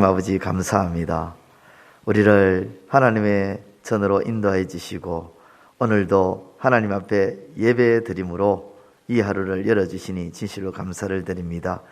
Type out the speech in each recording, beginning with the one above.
아버지 감사합니다. 우리를 하나님의 전으로 인도해 주시고 오늘도 하나님 앞에 예배 드림으로 이 하루를 열어주시니 진실로 감사를 드립니다.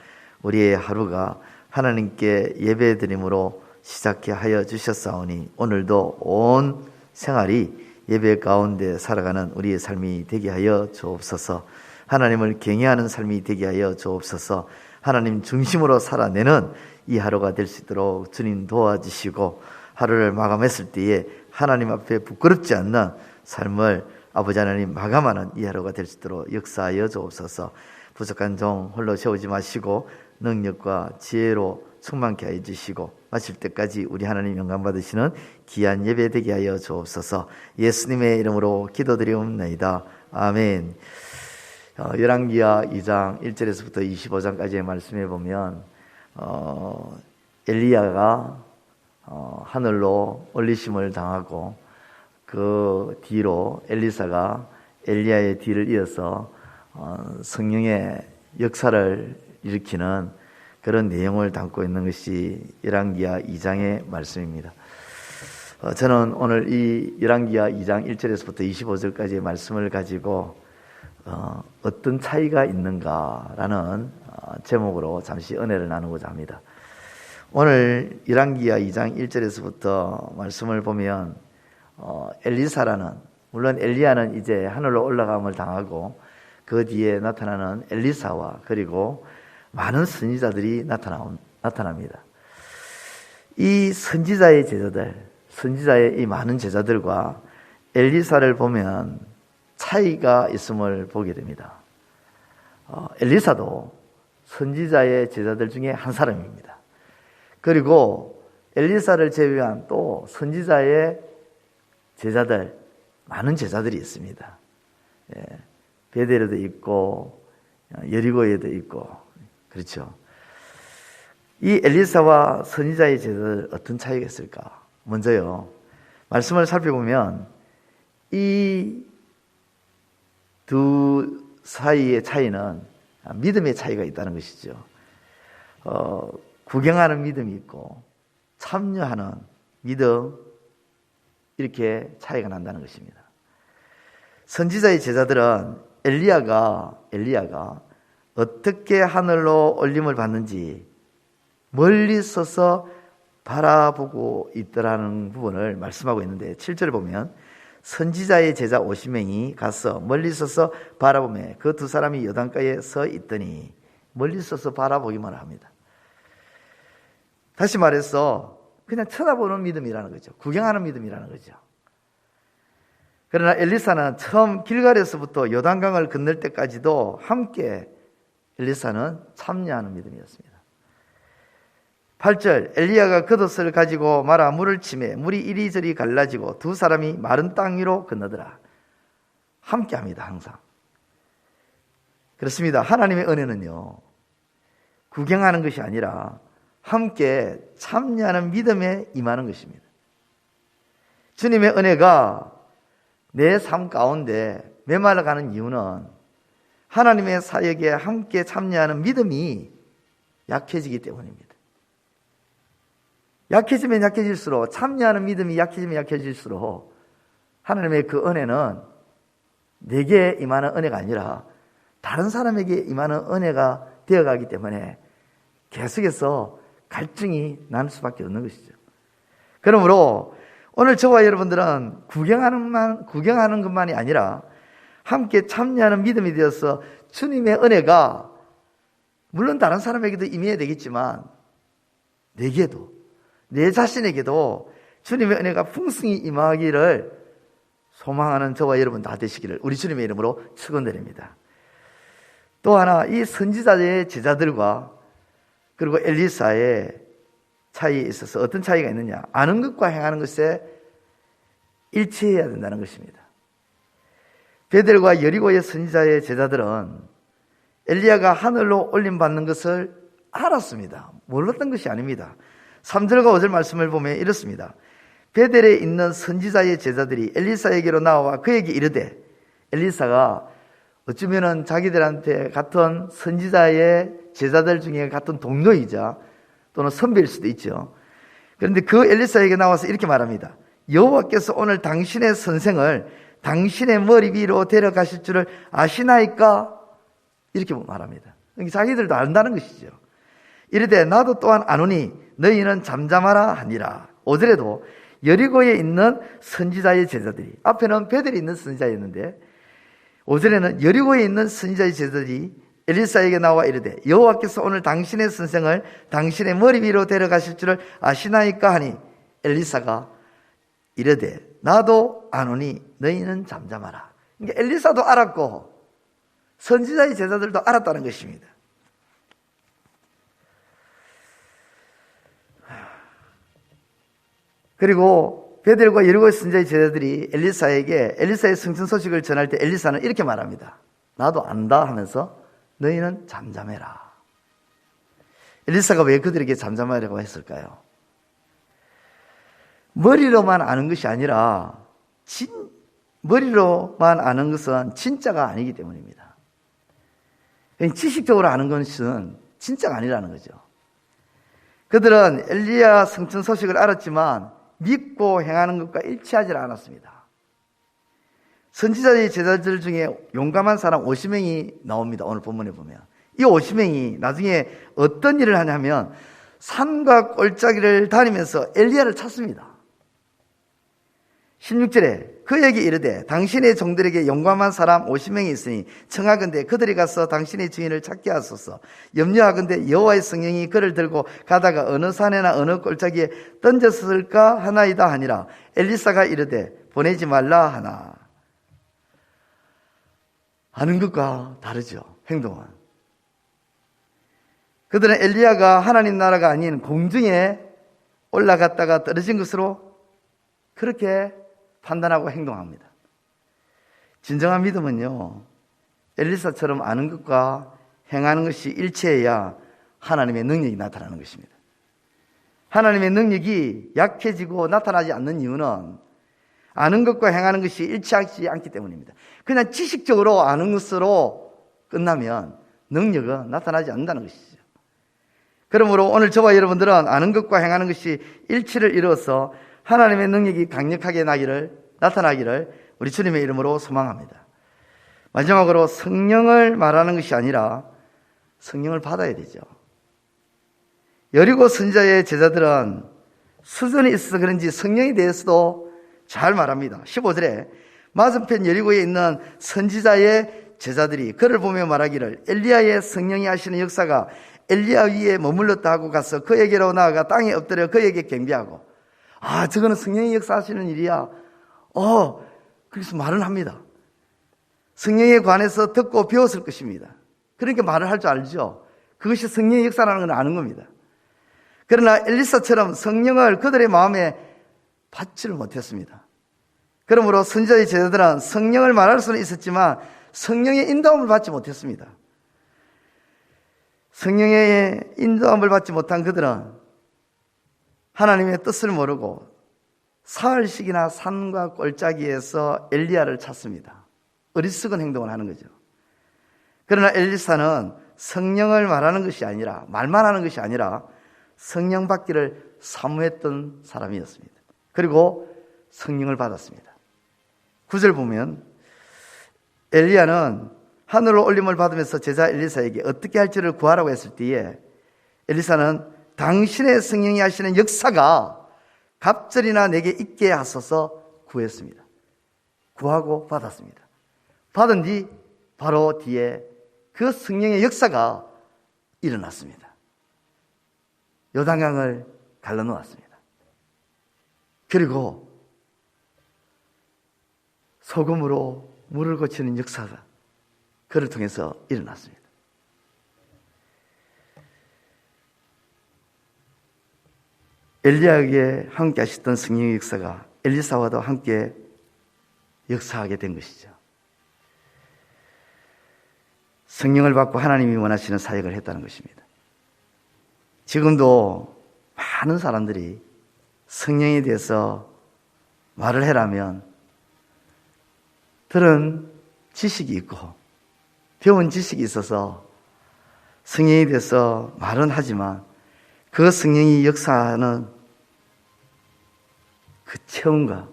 우리의 하루가 하나님께 예배 드림으로 시작해 하여 주셨사오니 오늘도 온 생활이 예배 가운데 살아가는 우리의 삶이 되게 하여 주옵소서. 하나님을 경외하는 삶이 되게 하여 주옵소서. 하나님 중심으로 살아내는 이 하루가 될 수 있도록 주님 도와주시고 하루를 마감했을 때에 하나님 앞에 부끄럽지 않는 삶을 아버지 하나님 마감하는 이 하루가 될 수 있도록 역사하여 주옵소서. 부족한 종 홀로 세우지 마시고 능력과 지혜로 충만케 하여 주시고 마칠 때까지 우리 하나님 영광 받으시는 귀한 예배 되게 하여 주옵소서. 예수님의 이름으로 기도드리옵나이다. 아멘. 열왕기하 2장 1절에서부터 25장까지의 말씀에 보면 엘리야가 하늘로 올리심을 당하고 그 뒤로 엘리사가 엘리야의 뒤를 이어서 성령의 역사를 일으키는 그런 내용을 담고 있는 것이 열왕기하 2장의 말씀입니다. 저는 오늘 이 열왕기하 2장 1절에서부터 25절까지의 말씀을 가지고 어떤 차이가 있는가라는 제목으로 잠시 은혜를 나누고자 합니다. 오늘 열왕기하 2장 1절에서부터 말씀을 보면 엘리사라는, 물론 엘리야는 이제 하늘로 올라감을 당하고 그 뒤에 나타나는 엘리사와 그리고 많은 선지자들이 나타납니다. 이 선지자의 제자들, 선지자의 이 많은 제자들과 엘리사를 보면 차이가 있음을 보게 됩니다. 엘리사도 선지자의 제자들 중에 한 사람입니다. 그리고 엘리사를 제외한 또 선지자의 제자들, 많은 제자들이 있습니다. 베델에도 있고 여리고에도 있고 그렇죠. 이 엘리사와 선지자의 제자들 어떤 차이가 있을까? 먼저요, 말씀을 살펴보면 이 두 사이의 차이는 믿음의 차이가 있다는 것이죠. 구경하는 믿음이 있고 참여하는 믿음, 이렇게 차이가 난다는 것입니다. 선지자의 제자들은 엘리야가 어떻게 하늘로 올림을 받는지 멀리 서서 바라보고 있더라는 부분을 말씀하고 있는데 7절을 보면 선지자의 제자 50명이 가서 멀리 서서 바라보며 그 두 사람이 요단가에 서 있더니, 멀리 서서 바라보기만 합니다. 다시 말해서 그냥 쳐다보는 믿음이라는 거죠. 구경하는 믿음이라는 거죠. 그러나 엘리사는 처음 길갈에서부터 요단강을 건널 때까지도 함께 엘리사는 참여하는 믿음이었습니다. 8절, 엘리야가 겉옷을 가지고 말아 물을 치매 물이 이리저리 갈라지고 두 사람이 마른 땅 위로 건너더라. 함께합니다. 항상 그렇습니다. 하나님의 은혜는요, 구경하는 것이 아니라 함께 참여하는 믿음에 임하는 것입니다. 주님의 은혜가 내 삶 가운데 메말라가는 이유는 하나님의 사역에 함께 참여하는 믿음이 약해지기 때문입니다. 약해지면 약해질수록, 참여하는 믿음이 약해지면 약해질수록 하나님의 그 은혜는 내게 임하는 은혜가 아니라 다른 사람에게 임하는 은혜가 되어가기 때문에 계속해서 갈증이 날 수밖에 없는 것이죠. 그러므로 오늘 저와 여러분들은 구경하는 것만이 아니라 함께 참여하는 믿음이 되어서 주님의 은혜가 물론 다른 사람에게도 임해야 되겠지만 내게도, 내 자신에게도 주님의 은혜가 풍성히 임하기를 소망하는 저와 여러분 다 되시기를 우리 주님의 이름으로 축원드립니다. 또 하나, 이 선지자의 제자들과 그리고 엘리사의 차이에 있어서 어떤 차이가 있느냐? 아는 것과 행하는 것에 일치해야 된다는 것입니다. 베델과 여리고의 선지자의 제자들은 엘리야가 하늘로 올림받는 것을 알았습니다. 몰랐던 것이 아닙니다. 3절과 5절 말씀을 보면 이렇습니다. 베델에 있는 선지자의 제자들이 엘리사에게로 나와 그에게 이르되, 엘리사가 어쩌면은 자기들한테 같은 선지자의 제자들 중에 같은 동료이자 또는 선배일 수도 있죠. 그런데 그 엘리사에게 나와서 이렇게 말합니다. 여호와께서 오늘 당신의 선생을 당신의 머리 위로 데려가실 줄을 아시나이까? 이렇게 말합니다. 자기들도 안다는 것이죠. 이르되 나도 또한 아노니 너희는 잠잠하라 하니라. 5절에도 여리고에 있는 선지자의 제자들이, 앞에는 베델에 있는 선지자였는데 5절에는 여리고에 있는 선지자의 제자들이 엘리사에게 나와 이르되 여호와께서 오늘 당신의 선생을 당신의 머리 위로 데려가실 줄을 아시나이까 하니 엘리사가 이르되 나도 아노니 너희는 잠잠하라. 그러니까 엘리사도 알았고 선지자의 제자들도 알았다는 것입니다. 그리고 베델과 여리고 선지자의 제자들이 엘리사에게 엘리사의 승천 소식을 전할 때 엘리사는 이렇게 말합니다. 나도 안다 하면서 너희는 잠잠해라. 엘리사가 왜 그들에게 잠잠하라고 했을까요? 머리로만 아는 것이 아니라 머리로만 아는 것은 진짜가 아니기 때문입니다. 지식적으로 아는 것은 진짜가 아니라는 거죠. 그들은 엘리야 승천 소식을 알았지만 믿고 행하는 것과 일치하지 않았습니다. 선지자의 제자들 중에 용감한 사람 50명이 나옵니다. 오늘 본문에 보면 이 50명이 나중에 어떤 일을 하냐면 산과 골짜기를 다니면서 엘리야를 찾습니다. 16절에 그에게 이르되 당신의 종들에게 용감한 사람 50명이 있으니 청하건대 그들이 가서 당신의 주인을 찾게 하소서. 염려하건대 여호와의 성령이 그를 들고 가다가 어느 산에나 어느 골짜기에 던졌을까 하나이다 하니라. 엘리사가 이르되 보내지 말라 하나. 하는 것과 다르죠. 행동은. 그들은 엘리야가 하나님 나라가 아닌 공중에 올라갔다가 떨어진 것으로 그렇게 판단하고 행동합니다. 진정한 믿음은요, 엘리사처럼 아는 것과 행하는 것이 일치해야 하나님의 능력이 나타나는 것입니다. 하나님의 능력이 약해지고 나타나지 않는 이유는 아는 것과 행하는 것이 일치하지 않기 때문입니다. 그냥 지식적으로 아는 것으로 끝나면 능력은 나타나지 않는다는 것이죠. 그러므로 오늘 저와 여러분들은 아는 것과 행하는 것이 일치를 이루어서 하나님의 능력이 강력하게 나타나기를 우리 주님의 이름으로 소망합니다. 마지막으로 성령을 말하는 것이 아니라 성령을 받아야 되죠. 여리고 선지자의 제자들은 수준이 있어서 그런지 성령에 대해서도 잘 말합니다. 15절에 맞은편 여리고에 있는 선지자의 제자들이 그를 보며 말하기를 엘리야의 성령이 하시는 역사가 엘리야 위에 머물렀다 하고 가서 그에게로 나아가 땅에 엎드려 그에게 경배하고 저거는 성령이 역사하시는 일이야. 그래서 말을 합니다. 성령에 관해서 듣고 배웠을 것입니다. 그러니까 말을 할 줄 알죠. 그것이 성령의 역사라는 걸 아는 겁니다. 그러나 엘리사처럼 성령을 그들의 마음에 받지를 못했습니다. 그러므로 선지자의 제자들은 성령을 말할 수는 있었지만 성령의 인도함을 받지 못했습니다. 성령의 인도함을 받지 못한 그들은 하나님의 뜻을 모르고 사흘씩이나 산과 골짜기에서 엘리야를 찾습니다. 어리석은 행동을 하는 거죠. 그러나 엘리사는 성령을 말하는 것이 아니라 말만 하는 것이 아니라 성령 받기를 사모했던 사람이었습니다. 그리고 성령을 받았습니다. 9절 보면 엘리야는 하늘로 올림을 받으면서 제자 엘리사에게 어떻게 할지를 구하라고 했을 때에 엘리사는 당신의 성령이 하시는 역사가 갑절이나 내게 있게 하소서 구했습니다. 구하고 받았습니다. 받은 뒤 바로 뒤에 그 성령의 역사가 일어났습니다. 요단강을 갈라놓았습니다. 그리고 소금으로 물을 고치는 역사가 그를 통해서 일어났습니다. 엘리야에게 함께 하셨던 성령의 역사가 엘리사와도 함께 역사하게 된 것이죠. 성령을 받고 하나님이 원하시는 사역을 했다는 것입니다. 지금도 많은 사람들이 성령에 대해서 말을 해라면 들은 지식이 있고 배운 지식이 있어서 성령에 대해서 말은 하지만 그 성령의 역사는 그 체험과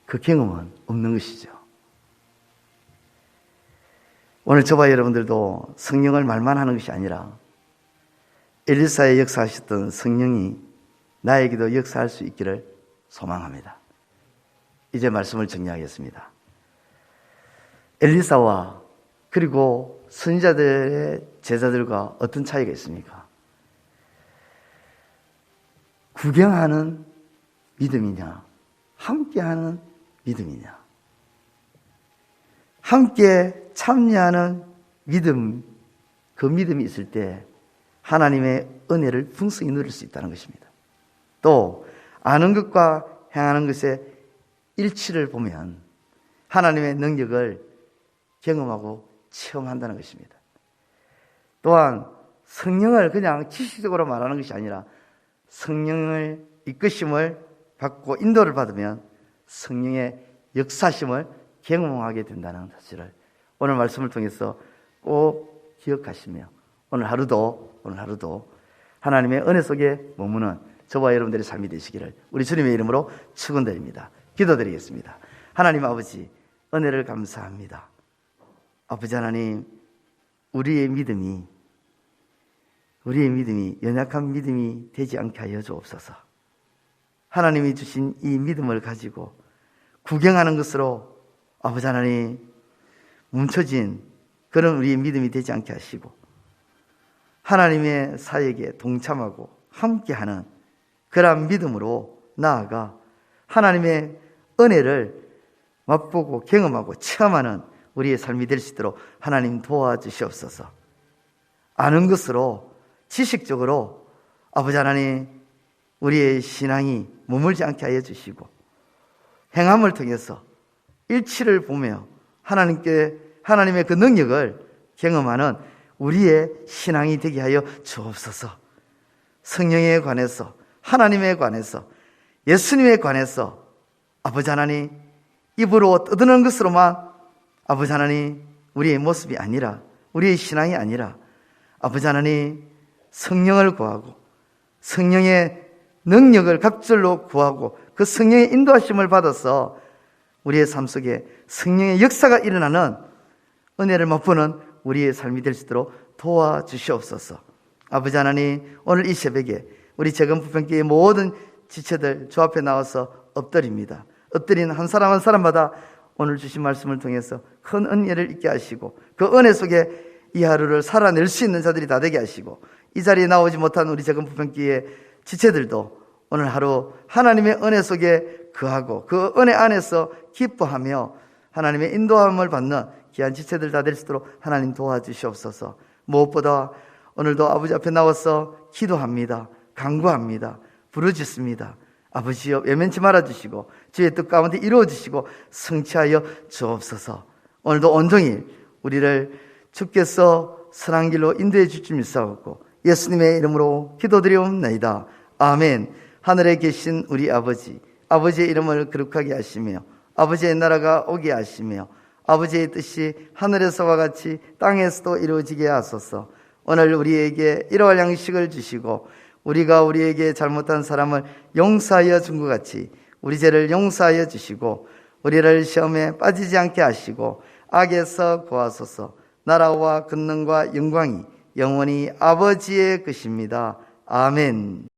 그 경험은 없는 것이죠. 오늘 저와 여러분들도 성령을 말만 하는 것이 아니라 엘리사의 역사하셨던 성령이 나에게도 역사할 수 있기를 소망합니다. 이제 말씀을 정리하겠습니다. 엘리사와 그리고 선지자들의 제자들과 어떤 차이가 있습니까? 구경하는 믿음이냐, 함께하는 믿음이냐. 함께 참여하는 믿음, 그 믿음이 있을 때 하나님의 은혜를 풍성히 누릴 수 있다는 것입니다. 또 아는 것과 행하는 것의 일치를 보면 하나님의 능력을 경험하고 체험한다는 것입니다. 또한 성령을 그냥 지식적으로 말하는 것이 아니라 성령을 이끄심을 받고 인도를 받으면 성령의 역사심을 경험하게 된다는 사실을 오늘 말씀을 통해서 꼭 기억하시며 오늘 하루도 하나님의 은혜 속에 머무는 저와 여러분들의 삶이 되시기를 우리 주님의 이름으로 축원드립니다. 기도드리겠습니다. 하나님 아버지, 은혜를 감사합니다. 아버지 하나님, 우리의 믿음이 연약한 믿음이 되지 않게 하여 주옵소서. 하나님이 주신 이 믿음을 가지고 구경하는 것으로 아버지 하나님 뭉쳐진 그런 우리의 믿음이 되지 않게 하시고 하나님의 사역에 동참하고 함께하는 그러한 믿음으로 나아가 하나님의 은혜를 맛보고 경험하고 체험하는 우리의 삶이 될 수 있도록 하나님 도와주시옵소서. 아는 것으로 지식적으로 아버지 하나님 우리의 신앙이 머물지 않게 하여 주시고 행함을 통해서 일치를 보며 하나님의 그 능력을 경험하는 우리의 신앙이 되게 하여 주옵소서. 성령에 관해서, 하나님에 관해서, 예수님에 관해서 아버지 하나님 입으로 떠드는 것으로만 아버지 하나님 우리의 모습이 아니라, 우리의 신앙이 아니라 아버지 하나님 성령을 구하고 성령의 능력을 갑절로 구하고 그 성령의 인도하심을 받아서 우리의 삶 속에 성령의 역사가 일어나는 은혜를 맛보는 우리의 삶이 될 수 있도록 도와주시옵소서. 아버지 하나님, 오늘 이 새벽에 우리 재건 부평교회 모든 지체들 주 앞에 나와서 엎드립니다. 엎드린 한 사람 한 사람마다 오늘 주신 말씀을 통해서 큰 은혜를 있게 하시고 그 은혜 속에 이 하루를 살아낼 수 있는 자들이 다 되게 하시고 이 자리에 나오지 못한 우리 재건 부평교회 지체들도 오늘 하루 하나님의 은혜 속에 거하고 그 은혜 안에서 기뻐하며 하나님의 인도함을 받는 귀한 지체들 다 될 수 있도록 하나님 도와주시옵소서. 무엇보다 오늘도 아버지 앞에 나와서 기도합니다. 간구합니다. 부르짖습니다. 아버지여, 외면치 말아주시고 주의 뜻 가운데 이루어주시고 성취하여 주옵소서. 오늘도 온종일 우리를 주께서 선한 길로 인도해 줄 줄 믿사옵고 예수님의 이름으로 기도드리옵나이다. 아멘. 하늘에 계신 우리 아버지, 아버지의 이름을 거룩하게 하시며 아버지의 나라가 오게 하시며 아버지의 뜻이 하늘에서와 같이 땅에서도 이루어지게 하소서. 오늘 우리에게 일용할 양식을 주시고 우리가 우리에게 잘못한 사람을 용서하여 준 것 같이 우리 죄를 용서하여 주시고 우리를 시험에 빠지지 않게 하시고 악에서 구하소서. 나라와 권능과 영광이 영원히 아버지의 것입니다. 아멘.